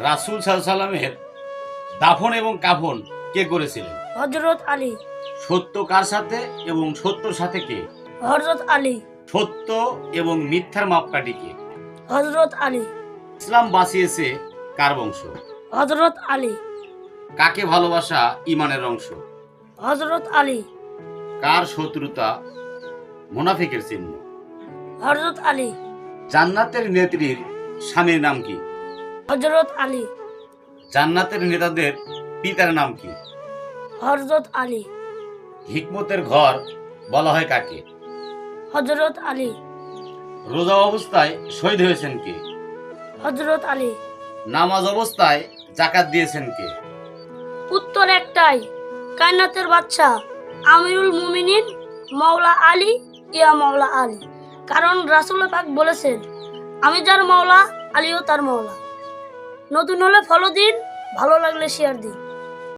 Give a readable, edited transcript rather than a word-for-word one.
রাসূল সাল্লাল্লাহু আলাইহি সাল্লামের দাফন এবং কাফন কে করেছিলেন? হযরত আলী। সত্য কার সাথে এবং সত্যর সাথে কে? হযরত আলী। সত্য এবং মিথ্যার মাপকাঠি কে? হযরত আলী। ইসলাম বাঁচিয়েছে কার বংশ? হযরত আলী। কাকে ভালোবাসা ঈমানের অংশ? হযরত আলী। কার শত্রুতা মুনাফিকের চিহ্ন? হযরত আলী। জান্নাতের নেত্রীর স্বামীর নাম কি? হযরত আলী। জান্নাতের নেতাদের পিতার নাম কি? হযরত আলী। হিকমতের ঘর বলা হয় কাকে? হযরত আলী। রোজা অবস্থায় শহীদ হয়েছেন কে? হযরত আলী। নামাজ অবস্থায় জাকাত দিয়েছেন কে? উত্তর একটাই, কায়নাতের বাদশা আমিরুল মুমিনিন মাওলা আলী, ইয়া মাওলা আলী। কারণ রাসূল পাক বলেছেন, আমি যার মাওলা, আলীও তার মাওলা। নতুন হলে ফলো দিন, ভালো লাগলে শেয়ার দিন।